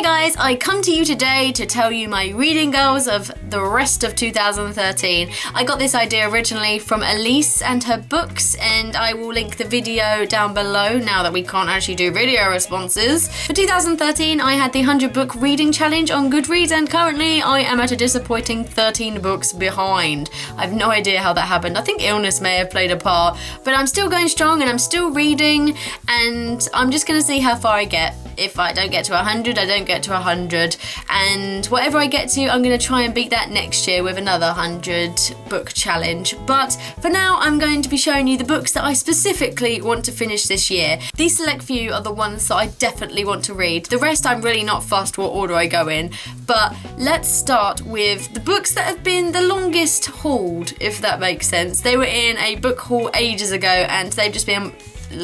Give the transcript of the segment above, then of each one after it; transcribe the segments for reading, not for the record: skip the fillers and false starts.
Hey guys, I come to you today to tell you my reading goals of the rest of 2013. I got this idea originally from Elise and her books, and I will link the video down below now that we can't actually do video responses. For 2013, I had the 100 book reading challenge on Goodreads, and currently I am at a disappointing 13 books behind. I have no idea how that happened. I think illness may have played a part, but I'm still going strong and I'm still reading, and I'm just gonna see how far I get. If I don't get to 100, I don't get to 100, and whatever I get to, I'm going to try and beat that next year with another 100 book challenge. But for now, I'm going to be showing you the books that I specifically want to finish this year. These select few are the ones that I definitely want to read. The rest, I'm really not fussed what order I go in, but let's start with the books that have been the longest hauled, if that makes sense. They were in a book haul ages ago, and they've just been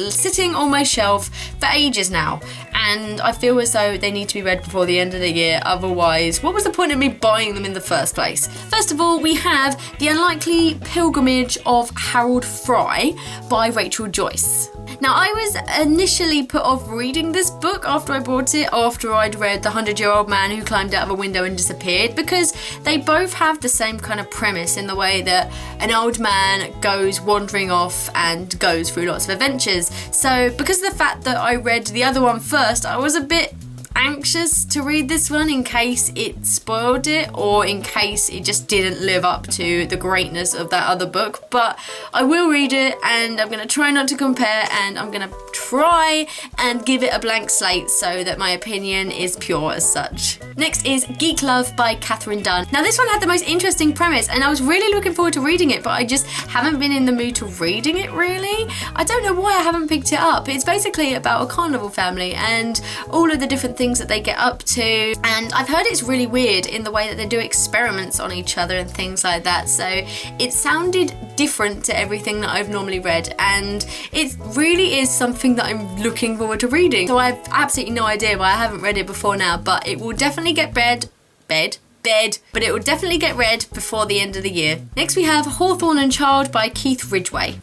sitting on my shelf for ages now, and I feel as though they need to be read before the end of the year. Otherwise, what was the point of me buying them in the first place? First of all, we have The Unlikely Pilgrimage of Haroldfrey by Rachel Joyce. Now, I was initially put off reading this book after I bought it, after I'd read The 100-Year-Old Man Who Climbed Out of a Window and Disappeared, because they both have the same kind of premise in the way that an old man goes wandering off and goes through lots of adventures. So because of the fact that I read the other one first, I was a bit anxious to read this one in case it spoiled it, or in case it just didn't live up to the greatness of that other book. But I will read it, and I'm going to try not to compare, and I'm going to try and give it a blank slate so that my opinion is pure as such. Next is Geek Love by Catherine Dunn. Now, this one had the most interesting premise, and I was really looking forward to reading it, but I just haven't been in the mood to reading it, really. I don't know why I haven't picked it up. It's basically about a carnival family and all of the different things that they get up to, and I've heard it's really weird in the way that they do experiments on each other and things like that, so it sounded different to everything that I've normally read, and it really is something that I'm looking forward to reading. So I have absolutely no idea why I haven't read it before now, but it will definitely get but it will definitely get read before the end of the year. Next we have Hawthorne and Child by Keith Ridgway.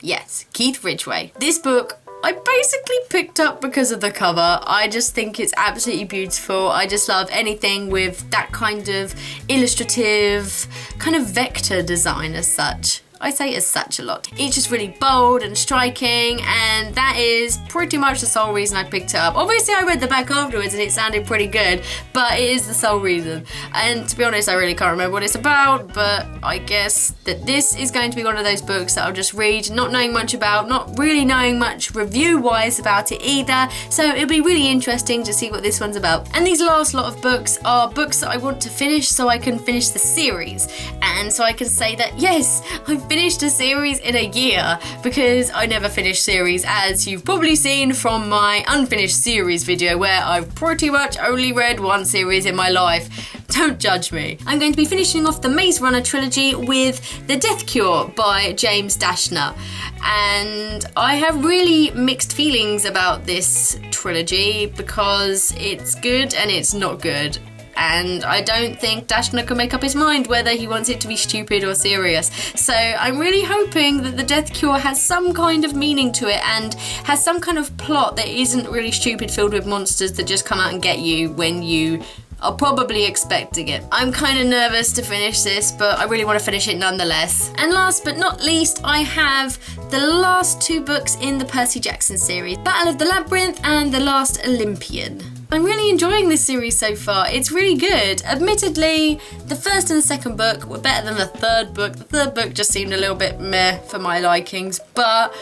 Yes, Keith Ridgway. This book I basically picked up because of the cover. I just think it's absolutely beautiful. I just love anything with that kind of illustrative, kind of vector design as such. I say as such a lot. It's just really bold and striking, and that is pretty much the sole reason I picked it up. Obviously I read the back afterwards and it sounded pretty good, but it is the sole reason. And to be honest, I really can't remember what it's about, but I guess that this is going to be one of those books that I'll just read, not knowing much about, not really knowing much review-wise about it either, so it'll be really interesting to see what this one's about. And these last lot of books are books that I want to finish so I can finish the series, and so I can say that yes, I've finished a series in a year, because I never finish series, as you've probably seen from my unfinished series video where I've pretty much only read one series in my life. Don't judge me. I'm going to be finishing off the Maze Runner trilogy with The Death Cure by James Dashner, and I have really mixed feelings about this trilogy because it's good and it's not good. And I don't think Dashner can make up his mind whether he wants it to be stupid or serious. So I'm really hoping that The Death Cure has some kind of meaning to it and has some kind of plot that isn't really stupid, filled with monsters that just come out and get you when you are probably expecting it. I'm kind of nervous to finish this, but I really want to finish it nonetheless. And last but not least, I have the last two books in the Percy Jackson series, Battle of the Labyrinth and The Last Olympian. I'm really enjoying this series so far. It's really good. Admittedly, the first and the second book were better than the third book. The third book just seemed a little bit meh for my likings, but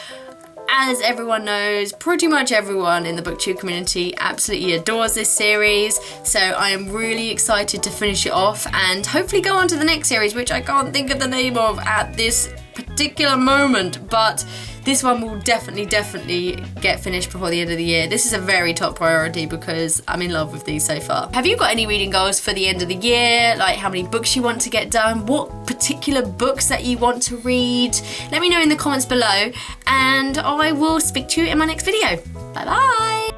as everyone knows, pretty much everyone in the booktube community absolutely adores this series, so I am really excited to finish it off and hopefully go on to the next series, which I can't think of the name of at this particular moment, but this one will definitely get finished before the end of the year. This is a very top priority because I'm in love with these so far. Have you got any reading goals for the end of the year? Like how many books you want to get done? What particular books that you want to read? Let me know in the comments below, and I will speak to you in my next video. Bye bye!